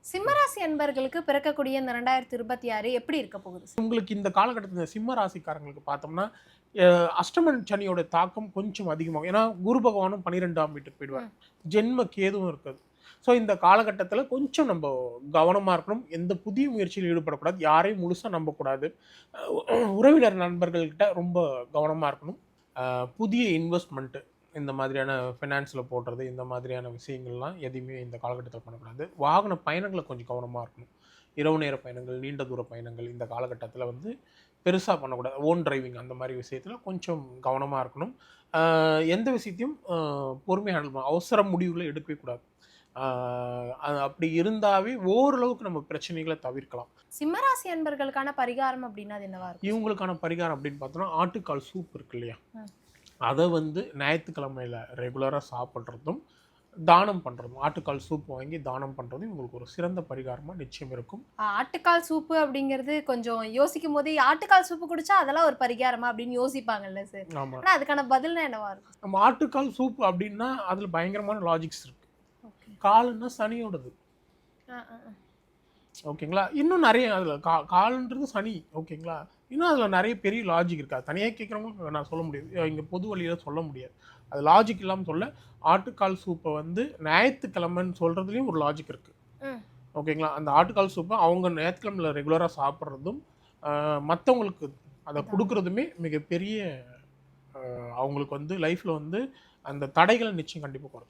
சிம்மராசி அன்பர்களுக்கு பிறக்கக்கூடிய இந்த 2026 எப்படி இருக்க போகுது? உங்களுக்கு இந்த காலகட்டத்தில் சிம்ம ராசிக்காரங்களுக்கு பார்த்தோம்னா அஷ்டமன் சனியோட தாக்கம் கொஞ்சம் அதிகமாகும். ஏன்னா குரு பகவானும் 12ஆம் வீட்டுக்கு போயிடுவார். ஜென்ம கேதுவும் இருக்குது. ஸோ இந்த காலகட்டத்தில் கொஞ்சம் நம்ம கவனமாக இருக்கணும். எந்த புதிய முயற்சியில் ஈடுபடக்கூடாது. யாரையும் முழுசாக நம்பக்கூடாது. உறவினர் நண்பர்கள்கிட்ட ரொம்ப கவனமாக இருக்கணும். புதிய இன்வெஸ்ட்மெண்ட்டு இந்த மாதிரியான ஃபினான்ஸில் போடுறது, இந்த மாதிரியான விஷயங்கள்லாம் எதையுமே இந்த காலகட்டத்தில் பண்ணக்கூடாது. வாகன பயணங்களை கொஞ்சம் கவனமாக இருக்கணும். இரவு நேர பயணங்கள், நீண்ட தூர பயணங்கள் இந்த காலகட்டத்தில் வந்து பெருசாக பண்ணக்கூடாது. ஓன் டிரைவிங் அந்த மாதிரி விஷயத்தில் கொஞ்சம் கவனமாக இருக்கணும். எந்த விஷயத்தையும் பொறுமையாக ஹேண்டில் பண்ணணும். அவசர முடிவுகளை எடுக்கவே கூடாது. அப்படி இருந்தாவே ஓரளவுக்கு நம்ம பிரச்சனைகளை தவிர்க்கலாம். சிம்மராசி அன்பர்களுக்கான பரிகாரம் அப்படின்னா அது என்னவா இருக்கும்? இவங்களுக்கான பரிகாரம் அப்படின்னு பார்த்தோம்னா, ஆட்டுக்கால் சூப் இருக்கு இல்லையா, அதை வந்து ஞாயிற்றுக்கிழமையில் ரெகுலராக சாப்பிட்றதும் தானம் பண்ணுறதும், ஆட்டுக்கால் சூப் வாங்கி தானம் பண்ணுறதும் உங்களுக்கு ஒரு சிறந்த பரிகாரமாக நிச்சயம் இருக்கும். ஆட்டுக்கால் சூப்பு அப்படிங்கிறது கொஞ்சம் யோசிக்கும் போதே ஆட்டுக்கால் சூப்பு குடிச்சா அதெல்லாம் ஒரு பரிகாரமா அப்படின்னு யோசிப்பாங்கல்ல சார். ஆமாம், ஆனால் அதுக்கான பதில்னா என்னவா இருக்கும்? நம்ம ஆட்டுக்கால் சூப் அப்படின்னா அதில் பயங்கரமான லாஜிக்ஸ் இருக்குது. காலுன்னா சனியோடது, ஓகேங்களா. இன்னும் நிறைய அதில் காலுன்றது சனி, ஓகேங்களா. இன்னும் அதில் நிறைய பெரிய லாஜிக் இருக்கா. தனியாக கேட்குறவங்களுக்கு நான் சொல்ல முடியாது, இங்கே பொது வழியில் சொல்ல முடியாது. அது லாஜிக் இல்லாமல் சொல்ல. ஆட்டுக்கால் சூப்பை வந்து ஞாயிற்றுக்கிழமைன்னு சொல்கிறதுலேயும் ஒரு லாஜிக் இருக்குது, ஓகேங்களா. அந்த ஆட்டுக்கால் சூப்பை அவங்க ஞாயிற்றுக்கிழமையில் ரெகுலராக சாப்பிட்றதும் மற்றவங்களுக்கு அதை கொடுக்குறதுமே மிகப்பெரிய அவங்களுக்கு வந்து லைஃப்பில் வந்து அந்த தடைகளை நிச்சயம் கண்டிப்பாக குறைச்சி